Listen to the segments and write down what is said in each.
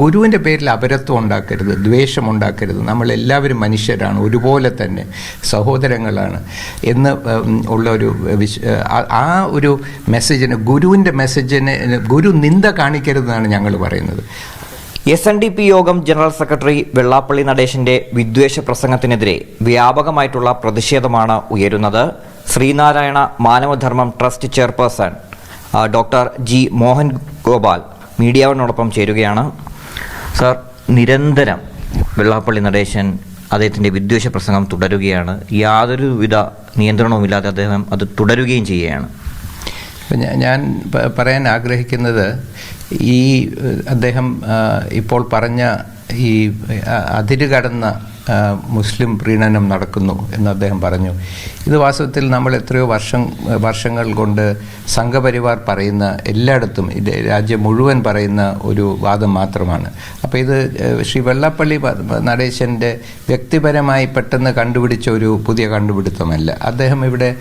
ഗുരുവിൻ്റെ പേരിൽ അപരത്വം ഉണ്ടാക്കരുത്, ദ്വേഷം ഉണ്ടാക്കരുത്, നമ്മളെല്ലാവരും മനുഷ്യരാണ്, ഒരുപോലെ തന്നെ സഹോദരങ്ങളാണ് എന്ന് ഉള്ള ഒരു ആ ഒരു മെസ്സേജിന്, ഗുരുവിൻ്റെ മെസ്സേജിന് ഗുരു നിന്ദ കാണിക്കരുതെന്നാണ് ഞങ്ങൾ പറയുന്നത്. SNDP യോഗം ജനറൽ സെക്രട്ടറി വെള്ളാപ്പള്ളി നടേശന്റെ വിദ്വേഷ പ്രസംഗത്തിനെതിരെ വ്യാപകമായിട്ടുള്ള പ്രതിഷേധമാണ് ഉയരുന്നത്. Sreenarayana Manavadharmam trust chairperson doctor G. Mohan Gopal media വണ്ണോടൊപ്പം ചേരുകയാണ്. സർ, നിരന്തരം വെള്ളാപ്പള്ളി നടേശൻ അദ്ദേഹത്തിൻ്റെ വിദ്വേഷ പ്രസംഗം തുടരുകയാണ്. യാതൊരുവിധ നിയന്ത്രണവുമില്ലാതെ അദ്ദേഹം അത് തുടരുകയും ചെയ്യുകയാണ്. ഞാൻ പറയാൻ ആഗ്രഹിക്കുന്നത്, ഈ അദ്ദേഹം ഇപ്പോൾ പറഞ്ഞ ഈ അതിരുകടന്ന മുസ്ലിം പ്രീണനം നടക്കുന്നു എന്ന് അദ്ദേഹം പറഞ്ഞു. ഇത് വാസ്തവത്തിൽ നമ്മൾ എത്രയോ വർഷങ്ങൾ കൊണ്ട് സംഘപരിവാർ പറയുന്ന, എല്ലായിടത്തും രാജ്യം മുഴുവൻ പറയുന്ന ഒരു വാദം മാത്രമാണ്. അപ്പോൾ ഇത് ശ്രീ വെള്ളാപ്പള്ളി നടേശൻ്റെ വ്യക്തിപരമായി പെട്ടെന്ന് കണ്ടുപിടിച്ച ഒരു പുതിയ കണ്ടുപിടുത്തമല്ല. അദ്ദേഹം ഇവിടെ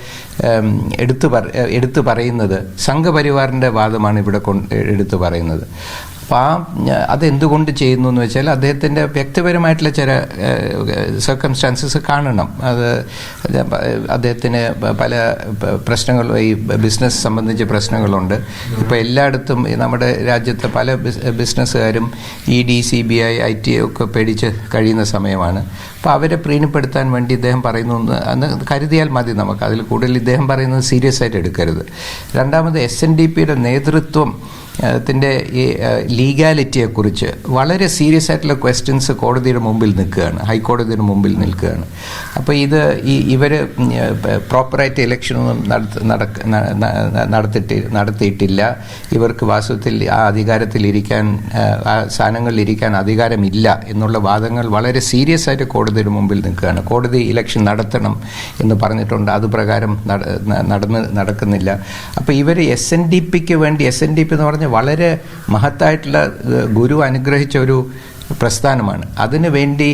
എടുത്തു പറയുന്നത് സംഘപരിവാറിൻ്റെ വാദമാണ് ഇവിടെ എടുത്തു പറയുന്നത്. അപ്പോൾ അതെന്തുകൊണ്ട് ചെയ്യുന്നു എന്ന് വെച്ചാൽ അദ്ദേഹത്തിൻ്റെ വ്യക്തിപരമായിട്ടുള്ള ചില സർക്കംസ്റ്റാൻസസ് കാണണം. അത് അദ്ദേഹത്തിന് പല പ്രശ്നങ്ങളും, ഈ ബിസിനസ് സംബന്ധിച്ച പ്രശ്നങ്ങളുണ്ട്. ഇപ്പോൾ എല്ലായിടത്തും നമ്മുടെ രാജ്യത്തെ പല ബിസിനസ്സുകാരും ED, CBI, IT ഒക്കെ പേടിച്ച് കഴിയുന്ന സമയമാണ്. അപ്പോൾ അവരെ പ്രീണിപ്പെടുത്താൻ വേണ്ടി ഇദ്ദേഹം പറയുന്നു എന്ന് കരുതിയാൽ മതി. നമുക്ക് അതിൽ കൂടുതൽ ഇദ്ദേഹം പറയുന്നത് സീരിയസ് ആയിട്ട് എടുക്കരുത്. രണ്ടാമത്, SNDPയുടെ നേതൃത്വം ത്തിൻ്റെ ഈ ലീഗാലിറ്റിയെക്കുറിച്ച് വളരെ സീരിയസ് ആയിട്ടുള്ള ക്വസ്റ്റ്യൻസ് കോടതിയുടെ മുമ്പിൽ നിൽക്കുകയാണ്, ഹൈക്കോടതിയുടെ മുമ്പിൽ നിൽക്കുകയാണ്. അപ്പോൾ ഇവർ പ്രോപ്പറായിട്ട് ഇലക്ഷനൊന്നും നടത്തിയിട്ടില്ല, ഇവർക്ക് വാസ്തവത്തിൽ ആ അധികാരത്തിലിരിക്കാൻ, ആ സ്ഥാനങ്ങളിലിരിക്കാൻ അധികാരമില്ല എന്നുള്ള വാദങ്ങൾ വളരെ സീരിയസ് ആയിട്ട് കോടതിയുടെ മുമ്പിൽ നിൽക്കുകയാണ്. കോടതി ഇലക്ഷൻ നടത്തണം എന്ന് പറഞ്ഞിട്ടുണ്ട്, അത് പ്രകാരം നടക്കുന്നില്ല. അപ്പോൾ ഇവർ SNDPക്ക് വേണ്ടി, SNDP എന്ന് പറഞ്ഞാൽ വളരെ മഹത്തായിട്ടുള്ള ഗുരു അനുഗ്രഹിച്ച ഒരു പ്രസ്ഥാനമാണ്, അതിനു വേണ്ടി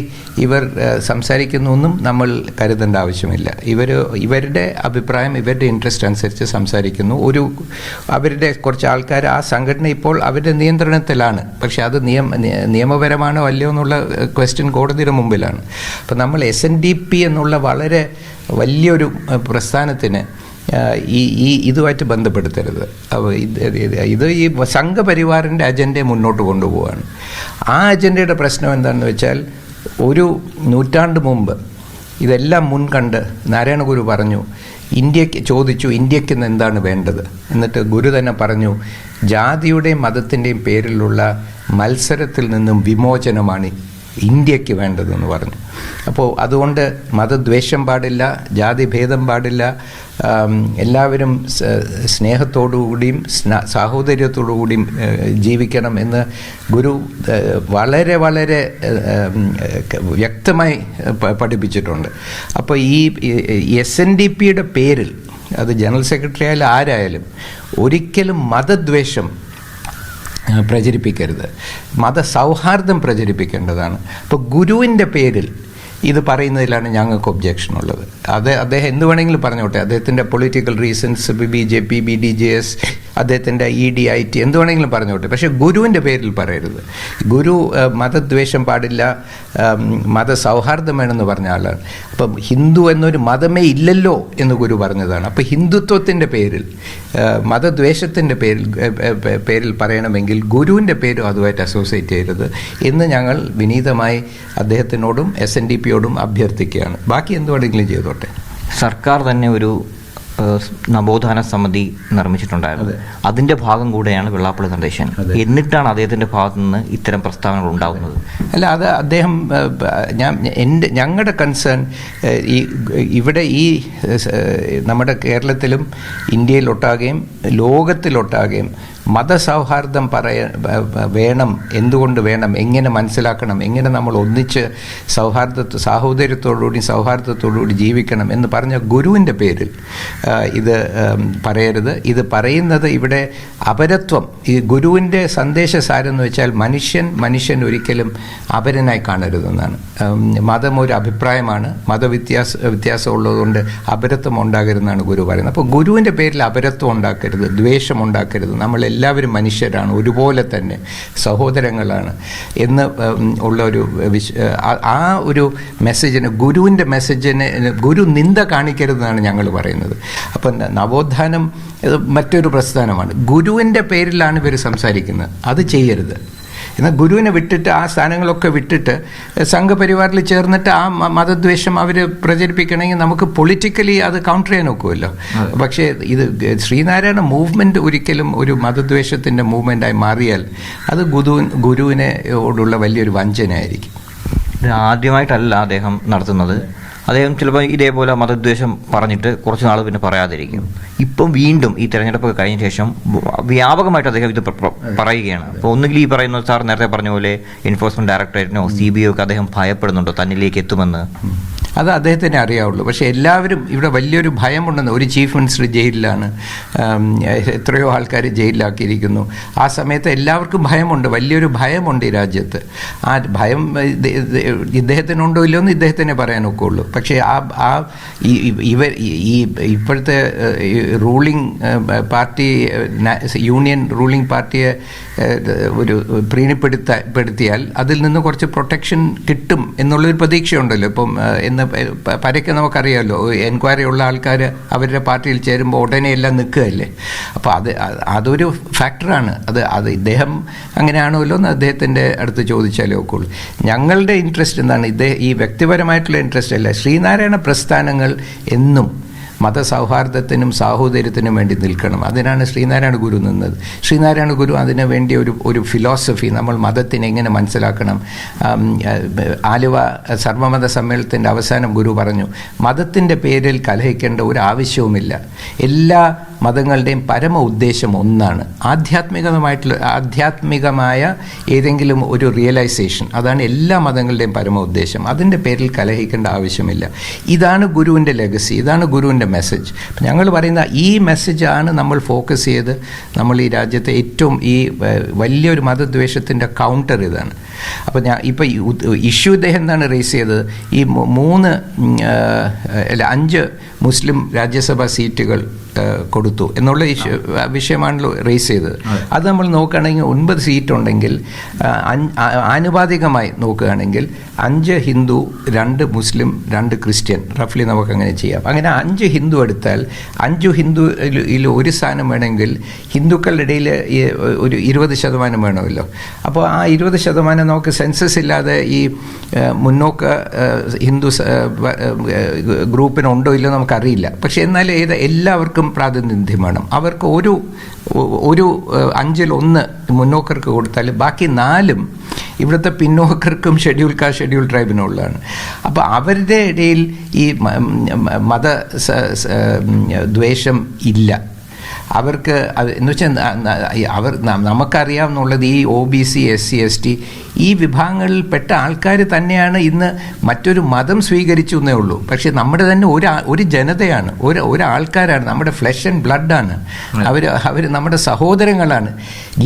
ഇവർ സംസാരിക്കുന്നൊന്നും നമ്മൾ കരുതേണ്ട ആവശ്യമില്ല. ഇവരുടെ അഭിപ്രായം, ഇവരുടെ ഇൻട്രസ്റ്റ് അനുസരിച്ച് സംസാരിക്കുന്നു. അവരുടെ കുറച്ച് ആൾക്കാർ, ആ സംഘടന ഇപ്പോൾ അവരുടെ നിയന്ത്രണത്തിലാണ്. പക്ഷെ അത് നിയമപരമാണോ അല്ലയോ എന്നുള്ള ക്വസ്റ്റ്യൻ കോടതിയുടെ മുമ്പിലാണ്. അപ്പം നമ്മൾ SNDP എന്നുള്ള വളരെ വലിയൊരു പ്രസ്ഥാനത്തിന് ഇതുമായിട്ട് ബന്ധപ്പെടുത്തരുത്. ഇത് ഈ സംഘപരിവാറിൻ്റെ അജണ്ടയെ മുന്നോട്ട് കൊണ്ടുപോവാണ്. ആ അജണ്ടയുടെ പ്രശ്നം എന്താണെന്ന് വെച്ചാൽ, ഒരു നൂറ്റാണ്ട് മുമ്പ് ഇതെല്ലാം മുൻകണ്ട് നാരായണ ഗുരു പറഞ്ഞു, ചോദിച്ചു ഇന്ത്യക്ക് എന്താണ് വേണ്ടത്. എന്നിട്ട് ഗുരു തന്നെ പറഞ്ഞു, ജാതിയുടെയും മതത്തിൻ്റെയും പേരിലുള്ള മത്സരത്തിൽ നിന്നും വിമോചനമാണ് ഇന്ത്യക്ക് വേണ്ടതെന്ന് പറഞ്ഞു. അപ്പോൾ അതുകൊണ്ട് മതദ്വേഷം പാടില്ല, ജാതിഭേദം പാടില്ല, എല്ലാവരും സ്നേഹത്തോടുകൂടിയും സാഹോദര്യത്തോടുകൂടിയും ജീവിക്കണം എന്ന് ഗുരു വളരെ വളരെ വ്യക്തമായി പഠിപ്പിച്ചിട്ടുണ്ട്. അപ്പോൾ ഈ SNDPയുടെ പേരിൽ, അത് ജനറൽ സെക്രട്ടറി ആയാലും ആരായാലും, ഒരിക്കലും മതദ്വേഷം പ്രചരിപ്പിക്കരുത്, മതസൗഹാർദ്ദം പ്രചരിപ്പിക്കേണ്ടതാണ്. അപ്പോൾ ഗുരുവിൻ്റെ പേരിൽ ഇത് പറയുന്നതിലാണ് ഞങ്ങൾക്ക് ഒബ്ജക്ഷൻ ഉള്ളത്. അദ്ദേഹം എന്ത് വേണമെങ്കിലും പറഞ്ഞോട്ടെ, അദ്ദേഹത്തിൻ്റെ പൊളിറ്റിക്കൽ റീസൺസ്, BJP, BDJS, അദ്ദേഹത്തിൻ്റെ ED, IT എന്ത് വേണമെങ്കിലും പറഞ്ഞോട്ടെ, പക്ഷേ ഗുരുവിൻ്റെ പേരിൽ പറയരുത്. ഗുരു മതദ്വേഷം പാടില്ല, മതസൗഹാർദ്ദം വേണമെന്ന് പറഞ്ഞ ആളാണ്. അപ്പം ഹിന്ദു എന്നൊരു മതമേ ഇല്ലല്ലോ എന്ന് ഗുരു പറഞ്ഞതാണ്. അപ്പോൾ ഹിന്ദുത്വത്തിൻ്റെ പേരിൽ, മതദ്വേഷത്തിൻ്റെ പേരിൽ പറയണമെങ്കിൽ ഗുരുവിൻ്റെ പേരും അതുമായിട്ട് അസോസിയേറ്റ് ചെയ്യരുത് എന്ന് ഞങ്ങൾ വിനീതമായി അദ്ദേഹത്തിനോടും SNDPയോടും അഭ്യർത്ഥിക്കുകയാണ്. ബാക്കി എന്തുവേണമെങ്കിലും ചെയ്തോട്ടെ. സർക്കാർ തന്നെ ഒരു നവോത്ഥാന സമിതി നിർമ്മിച്ചിട്ടുണ്ടായിരുന്നു, അതിൻ്റെ ഭാഗം കൂടെയാണ് വെള്ളാപ്പള്ളി നടേശൻ. എന്നിട്ടാണ് അദ്ദേഹത്തിൻ്റെ ഭാഗത്തു നിന്ന് ഇത്തരം പ്രസ്താവനകൾ ഉണ്ടാകുന്നത്. അല്ല, അത് അദ്ദേഹം, ഞങ്ങളുടെ കൺസേൺ ഇവിടെ ഈ നമ്മുടെ കേരളത്തിലും ഇന്ത്യയിലൊട്ടാകെയും ലോകത്തിലൊട്ടാകെയും മതസൗഹാർദ്ദം വേണം, എന്തുകൊണ്ട് വേണം, എങ്ങനെ മനസ്സിലാക്കണം, എങ്ങനെ നമ്മൾ ഒന്നിച്ച് സൗഹാർദ്ദത്തോടുകൂടി ജീവിക്കണം എന്ന് പറഞ്ഞ ഗുരുവിൻ്റെ പേരിൽ ഇത് പറയരുത്. ഇത് പറയുന്നത് ഇവിടെ അപരത്വം, ഈ ഗുരുവിൻ്റെ സന്ദേശസാരം എന്ന് വെച്ചാൽ മനുഷ്യൻ ഒരിക്കലും അപരനായി കാണരുതെന്നാണ്. മതം ഒരു അഭിപ്രായമാണ്, വ്യത്യാസം ഉള്ളതുകൊണ്ട് അപരത്വം ഉണ്ടാകരുതെന്നാണ് ഗുരു പറയുന്നത്. അപ്പോൾ ഗുരുവിൻ്റെ പേരിൽ അപരത്വം ഉണ്ടാക്കരുത്, ദ്വേഷം ഉണ്ടാക്കരുത്. നമ്മളെല്ലാം എല്ലാവരും മനുഷ്യരാണ്, ഒരുപോലെ തന്നെ സഹോദരങ്ങളാണ് എന്ന് ഉള്ള ഒരു ആ ഒരു മെസ്സേജിന്, ഗുരുവിൻ്റെ മെസ്സേജിന് ഗുരു നിന്ദ കാണിക്കരുതെന്നാണ് ഞങ്ങൾ പറയുന്നത്. അപ്പം നവോത്ഥാനം മറ്റൊരു പ്രസ്ഥാനമാണ്. ഗുരുവിൻ്റെ പേരിലാണ് ഇവർ സംസാരിക്കുന്നത്, അത് ചെയ്യരുത്. എന്നാൽ ഗുരുവിനെ വിട്ടിട്ട് ആ സ്ഥാനങ്ങളൊക്കെ വിട്ടിട്ട് സംഘപരിവാറിൽ ചേർന്നിട്ട് ആ മതദ്വേഷം അവർ പ്രചരിപ്പിക്കണമെങ്കിൽ നമുക്ക് പൊളിറ്റിക്കലി അത് കൗണ്ടർ ചെയ്യാൻ ഒക്കുമല്ലോ. പക്ഷേ ഇത് ശ്രീനാരായണ മൂവ്മെൻറ്റ് ഒരിക്കലും ഒരു മതദ്വേഷത്തിൻ്റെ മൂവ്മെൻറ്റായി മാറിയാൽ അത് ഗുരുവിനോടുള്ള വലിയൊരു വഞ്ചനയായിരിക്കും. ആദ്യമായിട്ടല്ല അദ്ദേഹം നടത്തുന്നത്. അദ്ദേഹം ചിലപ്പോൾ ഇതേപോലെ മതദ്വേഷം പറഞ്ഞിട്ട് കുറച്ച് നാൾ പിന്നെ പറയാതിരിക്കും. ഇപ്പം വീണ്ടും ഈ തെരഞ്ഞെടുപ്പൊക്കെ കഴിഞ്ഞ ശേഷം വ്യാപകമായിട്ട് അദ്ദേഹം ഇത് പറയുകയാണ്. അപ്പോൾ ഒന്നുകിൽ ഈ പറയുന്ന സാർ നേരത്തെ പറഞ്ഞ പോലെ എൻഫോഴ്സ്മെന്റ് ഡയറക്ടറേറ്റിനോ CBI ഒക്കെ അദ്ദേഹം ഭയപ്പെടുന്നുണ്ടോ തന്നിലേക്ക് എത്തുമെന്ന്? അത് അദ്ദേഹത്തിനെ അറിയാവുള്ളൂ. പക്ഷേ എല്ലാവരും ഇവിടെ വലിയൊരു ഭയമുണ്ടെന്ന്. ഒരു ചീഫ് മിനിസ്റ്റർ ജയിലിലാണ്, എത്രയോ ആൾക്കാർ ജയിലിലാക്കിയിരിക്കുന്നു. ആ സമയത്ത് എല്ലാവർക്കും ഭയമുണ്ട്, വലിയൊരു ഭയമുണ്ട് ഈ രാജ്യത്ത്. ആ ഭയം ഇദ്ദേഹത്തിനുണ്ടോ ഇല്ലയോ എന്ന് ഇദ്ദേഹത്തിനെ പറയാനൊക്കെ ഉള്ളൂ. പക്ഷേ ഇപ്പോഴത്തെ റൂളിംഗ് പാർട്ടി, യൂണിയൻ റൂളിംഗ് പാർട്ടിയെ ഒരു പ്രീണിപ്പെടുത്തിയാൽ അതിൽ നിന്ന് കുറച്ച് പ്രൊട്ടക്ഷൻ കിട്ടും എന്നുള്ളൊരു പ്രതീക്ഷയുണ്ടല്ലോ. ഇപ്പം പരക്കെ നമുക്കറിയാമല്ലോ, എൻക്വയറി ഉള്ള ആൾക്കാർ അവരുടെ പാർട്ടിയിൽ ചേരുമ്പോൾ ഉടനെ എല്ലാം നിൽക്കുകയല്ലേ. അപ്പോൾ അതൊരു ഫാക്ടറാണ്. അത് ഇദ്ദേഹം അങ്ങനെയാണല്ലോ എന്ന് അദ്ദേഹത്തിൻ്റെ അടുത്ത് ചോദിച്ചാലേ ഒക്കെ ഉള്ളൂ. ഞങ്ങളുടെ ഇൻട്രസ്റ്റ് എന്താണ്? ഈ വ്യക്തിപരമായിട്ടുള്ള ഇൻട്രസ്റ്റ് അല്ല. ശ്രീനാരായണ പ്രസ്ഥാനങ്ങൾ എന്നും മതസൗഹാർദ്ദത്തിനും സാഹോദര്യത്തിനും വേണ്ടി നിൽക്കണം. അതിനാണ് ശ്രീനാരായണ ഗുരു നിന്നത്. ശ്രീനാരായണ ഗുരു അതിനു വേണ്ടി ഒരു ഫിലോസഫി, നമ്മൾ മതത്തിനെ എങ്ങനെ മനസ്സിലാക്കണം. ആലുവ സർവമത സമ്മേളനത്തിൻ്റെ അവസാനം ഗുരു പറഞ്ഞു, മതത്തിൻ്റെ പേരിൽ കലഹിക്കേണ്ട ഒരു ആവശ്യവുമില്ല. എല്ലാ മതങ്ങളുടെയും പരമ ഉദ്ദേശം ഒന്നാണ്, ആധ്യാത്മികമായ ഏതെങ്കിലും ഒരു റിയലൈസേഷൻ. അതാണ് എല്ലാ മതങ്ങളുടെയും പരമ ഉദ്ദേശം. അതിൻ്റെ പേരിൽ കലഹിക്കേണ്ട ആവശ്യമില്ല. ഇതാണ് ഗുരുവിൻ്റെ ലെഗസി, ഇതാണ് ഗുരുവിൻ്റെ മെസ്സേജ്. ഞങ്ങൾ പറയുന്ന ഈ മെസ്സേജാണ് നമ്മൾ ഫോക്കസ് ചെയ്ത് നമ്മൾ ഈ രാജ്യത്തെ ഏറ്റവും ഈ വലിയൊരു മതദ്വേഷത്തിൻ്റെ കൗണ്ടർ ഇതാണ്. അപ്പോൾ ഇപ്പോൾ ഇഷ്യൂ ഇദ്ദേഹം എന്താണ് റേസ് ചെയ്തത്? ഈ 5 മുസ്ലിം രാജ്യസഭാ സീറ്റുകൾ കൊടുത്തു എന്നുള്ള വിഷയമാണല്ലോ റേസ് ചെയ്തത്. അത് നമ്മൾ നോക്കുകയാണെങ്കിൽ 9 സീറ്റുണ്ടെങ്കിൽ ആനുപാതികമായി നോക്കുകയാണെങ്കിൽ 5 ഹിന്ദു, 2 മുസ്ലിം, 2 ക്രിസ്ത്യൻ, റഫ്ലി നമുക്കങ്ങനെ ചെയ്യാം. അങ്ങനെ 5 ഹിന്ദു എടുത്താൽ 5 ഹിന്ദുയിൽ ഒരു സ്ഥാനം വേണമെങ്കിൽ ഹിന്ദുക്കളുടെ ഇടയിൽ ഒരു 20% വേണമല്ലോ. അപ്പോൾ ആ 20% നമുക്ക് സെൻസസ് ഇല്ലാതെ ഈ മുന്നോക്ക ഹിന്ദു ഗ്രൂപ്പിനുണ്ടോ ഇല്ലോ നമുക്കറിയില്ല. പക്ഷെ എന്നാൽ എല്ലാവർക്കും പ്രാതിനിധ്യം വേണം. അവർക്ക് ഒരു 5-ൽ 1 മുന്നോക്കർക്ക് കൊടുത്താൽ ബാക്കി 4 ഇവിടുത്തെ പിന്നോക്കർക്കും ഷെഡ്യൂൾ കാസ്റ്റ്, ഷെഡ്യൂൾ ട്രൈബിനുള്ളതാണ്. അപ്പോൾ അവരുടെ ഇടയിൽ ഈ മത ദ്വേഷം ഇല്ല. അവർക്ക് എന്ന് വെച്ചാൽ നമുക്കറിയാവുന്നുള്ളത് ഈ OBC, SC, ST ഈ വിഭാഗങ്ങളിൽപ്പെട്ട ആൾക്കാർ തന്നെയാണ് ഇന്ന് മറ്റൊരു മതം സ്വീകരിച്ചു എന്നേ ഉള്ളൂ. പക്ഷേ നമ്മുടെ തന്നെ ഒരു ജനതയാണ്, ഒരാൾക്കാരാണ്, നമ്മുടെ ഫ്ലെഷ് ആൻഡ് ബ്ലഡാണ്. അവർ നമ്മുടെ സഹോദരങ്ങളാണ്,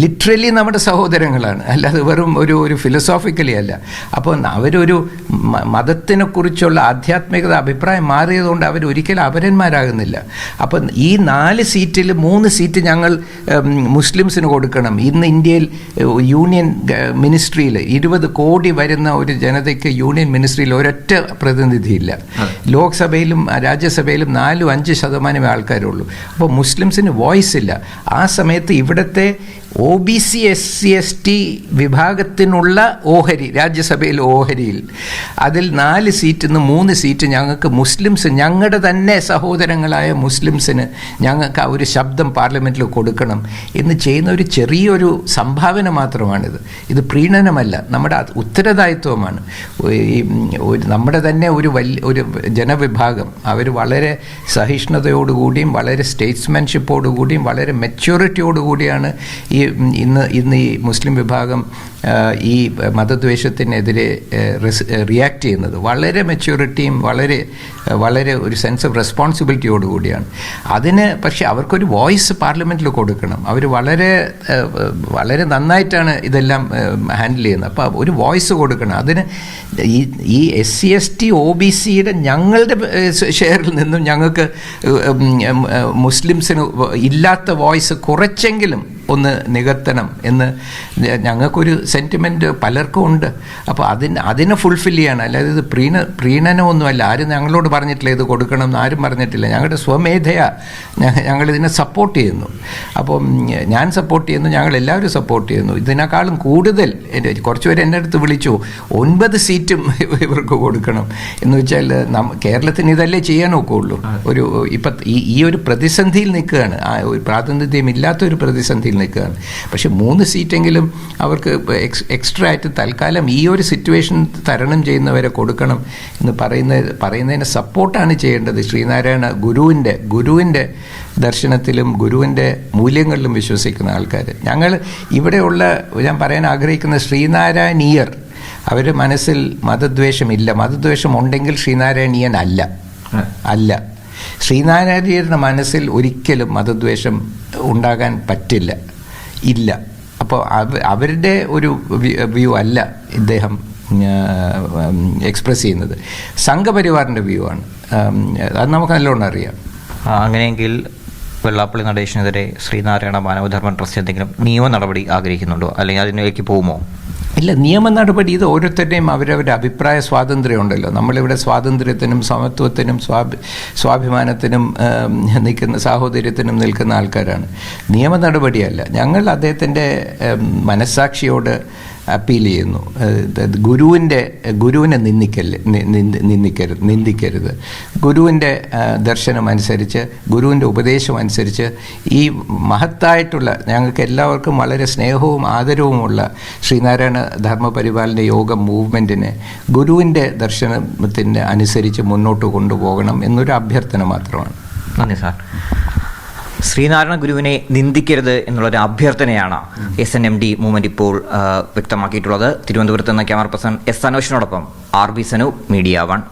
ലിറ്ററലി നമ്മുടെ സഹോദരങ്ങളാണ്, അല്ലാതെ വെറും ഒരു ഫിലോസോഫിക്കലി അല്ല. അപ്പോൾ അവരൊരു മതത്തിനെക്കുറിച്ചുള്ള ആധ്യാത്മികത അഭിപ്രായം മാറിയതുകൊണ്ട് അവരൊരിക്കലും അപരന്മാരാകുന്നില്ല. അപ്പം ഈ 4 സീറ്റിൽ 3 സീറ്റ് ഞങ്ങൾ മുസ്ലിംസിന് കൊടുക്കണം. ഇന്ന് ഇന്ത്യയിൽ യൂണിയൻ മിനിസ്ട്രിയിൽ 20 കോടി വരുന്ന ഒരു ജനതയ്ക്ക് യൂണിയൻ മിനിസ്ട്രിയിൽ ഒരൊറ്റ പ്രതിനിധിയില്ല. ലോക്സഭയിലും രാജ്യസഭയിലും 4-5% ആൾക്കാരുള്ളൂ. അപ്പോൾ മുസ്ലിംസിന് വോയിസ് ഇല്ല. ആ സമയത്ത് ഇവിടുത്തെ OBC, SC, ST വിഭാഗത്തിനുള്ള ഓഹരി, രാജ്യസഭയിൽ ഓഹരിയിൽ അതിൽ 4 സീറ്റിൽ നിന്ന് 3 സീറ്റ് ഞങ്ങൾക്ക് മുസ്ലിംസ്, ഞങ്ങളുടെ തന്നെ സഹോദരങ്ങളായ മുസ്ലിംസിന് ഞങ്ങൾക്ക് ആ ഒരു ശബ്ദം പാർലമെൻറ്റിൽ കൊടുക്കണം എന്ന് ചെയ്യുന്ന ഒരു ചെറിയൊരു സംഭാവന മാത്രമാണിത്. ഇത് പ്രീണനമല്ല, നമ്മുടെ ഉത്തരവാദിത്വമാണ്. നമ്മുടെ തന്നെ ഒരു ജനവിഭാഗം അവർ വളരെ സഹിഷ്ണുതയോടുകൂടിയും വളരെ സ്റ്റേറ്റ്സ്മാൻഷിപ്പോടുകൂടിയും വളരെ മെച്യൂരിറ്റിയോടുകൂടിയാണ് ഇന്ന് ഈ മുസ്ലിം വിഭാഗം ഈ മതദ്വേഷത്തിനെതിരെ റിയാക്ട് ചെയ്യുന്നത്. വളരെ മെച്യൂരിറ്റിയും വളരെ ഒരു സെൻസ് ഓഫ് റെസ്പോൺസിബിലിറ്റിയോടുകൂടിയാണ്. അതിന് പക്ഷേ അവർക്കൊരു വോയിസ് പാർലമെൻറ്റിൽ കൊടുക്കണം. അവർ വളരെ നന്നായിട്ടാണ് ഇതെല്ലാം ഹാൻഡിൽ ചെയ്യുന്നത്. അപ്പോൾ ഒരു വോയിസ് കൊടുക്കണം. അതിന് ഈ SC, ST, OBCയുടെ ഞങ്ങളുടെ ഷെയറിൽ നിന്നും ഞങ്ങൾക്ക് മുസ്ലിംസിന് ഇല്ലാത്ത വോയിസ് കുറച്ചെങ്കിലും ഒന്ന് നികത്തണം എന്ന് ഞങ്ങൾക്കൊരു സെൻറ്റിമെൻറ്റ് പലർക്കും ഉണ്ട്. അപ്പോൾ അതിനെ ഫുൾഫിൽ ചെയ്യണം. അല്ലാതെ ഇത് പ്രീണനമൊന്നുമല്ല. ആരും ഞങ്ങളോട് പറഞ്ഞിട്ടില്ല ഇത് കൊടുക്കണം എന്ന് ആരും പറഞ്ഞിട്ടില്ല. ഞങ്ങളുടെ സ്വമേധയാ ഞങ്ങളിതിനെ സപ്പോർട്ട് ചെയ്യുന്നു. അപ്പം ഞാൻ സപ്പോർട്ട് ചെയ്യുന്നു, ഞങ്ങളെല്ലാവരും സപ്പോർട്ട് ചെയ്യുന്നു. ഇതിനേക്കാളും കൂടുതൽ കുറച്ച് പേര് എൻ്റെ അടുത്ത് വിളിച്ചു 9 സീറ്റും ഇവർക്ക് കൊടുക്കണം എന്ന് വെച്ചാൽ കേരളത്തിന് ഇതല്ലേ ചെയ്യാൻ ഒക്കുള്ളൂ. ഇപ്പം ഈ ഒരു പ്രതിസന്ധിയിൽ നിൽക്കുകയാണ്, ഒരു പ്രാതിനിധ്യമില്ലാത്തൊരു പ്രതിസന്ധിയിൽ നിൽക്കുകയാണ്. പക്ഷെ 3 സീറ്റെങ്കിലും അവർക്ക് എക്സ്ട്രാ ആയിട്ട് തൽക്കാലം ഈ ഒരു സിറ്റുവേഷൻ തരണം ചെയ്യുന്നവരെ കൊടുക്കണം എന്ന് പറയുന്നതിനെ സപ്പോർട്ടാണ് ചെയ്യേണ്ടത്. ശ്രീനാരായണ ഗുരുവിൻ്റെ ദർശനത്തിലും ഗുരുവിൻ്റെ മൂല്യങ്ങളിലും വിശ്വസിക്കുന്ന ആൾക്കാർ. ഞങ്ങൾ ഇവിടെയുള്ള ഞാൻ പറയാൻ ആഗ്രഹിക്കുന്ന ശ്രീനാരായണീയർ, അവരുടെ മനസ്സിൽ മതദ്വേഷമില്ല. മതദ്വേഷം ഉണ്ടെങ്കിൽ ശ്രീനാരായണീയൻ അല്ല. ശ്രീനാരായണീയരുടെ മനസ്സിൽ ഒരിക്കലും മതദ്വേഷം ഉണ്ടാകാൻ പറ്റില്ല, ഇല്ല. അപ്പോൾ അവരുടെ ഒരു വ്യൂ അല്ല ഇദ്ദേഹം എക്സ്പ്രസ് ചെയ്യുന്നത്. സംഘപരിവാറിൻ്റെ വ്യൂ ആണ്. അത് നമുക്ക് നല്ലോണം അറിയാം. അങ്ങനെയെങ്കിൽ വെള്ളാപ്പള്ളി നടേശനെതിരെ ശ്രീനാരായണ മാനവധർമ്മ ട്രസ്റ്റ് എന്തെങ്കിലും നിയമ നടപടി ആഗ്രഹിക്കുന്നുണ്ടോ, അല്ലെങ്കിൽ അതിലേക്ക് പോകുമോ? ഇല്ല, നിയമ നടപടി ഇത് ഓരോരുത്തരുടെയും അവരവരുടെ അഭിപ്രായ സ്വാതന്ത്ര്യം ഉണ്ടല്ലോ. നമ്മളിവിടെ സ്വാതന്ത്ര്യത്തിനും സമത്വത്തിനും സ്വാഭിമാനത്തിനും സാഹോദര്യത്തിനും നിൽക്കുന്ന ആൾക്കാരാണ്. നിയമ നടപടിയല്ല. ഞങ്ങൾ അദ്ദേഹത്തിൻ്റെ മനസ്സാക്ഷിയോട് അപ്പീൽ ചെയ്യുന്നു. ഗുരുവിനെ നിന്ദിക്കരുത്. ഗുരുവിൻ്റെ ദർശനം അനുസരിച്ച്, ഗുരുവിൻ്റെ ഉപദേശം അനുസരിച്ച് ഈ മഹത്തായിട്ടുള്ള, ഞങ്ങൾക്ക് എല്ലാവർക്കും വളരെ സ്നേഹവും ആദരവുമുള്ള ശ്രീനാരായണ ധർമ്മപരിപാലന യോഗ മൂവ്മെൻറ്റിനെ ഗുരുവിൻ്റെ ദർശനത്തിന് അനുസരിച്ച് മുന്നോട്ട് കൊണ്ടുപോകണം എന്നൊരു അഭ്യർത്ഥന മാത്രമാണ്. നന്ദി സാർ. ശ്രീനാരായണ ഗുരുവിനെ നിന്ദിക്കരുത് എന്നുള്ളൊരു അഭ്യർത്ഥനയാണ് SNMD മൂവ്മെന്റ് ഇപ്പോൾ വ്യക്തമാക്കിയിട്ടുള്ളത്. തിരുവനന്തപുരത്ത് നിന്ന് camera person S. അനോഷിനോടൊപ്പം RB Sanu, media 1.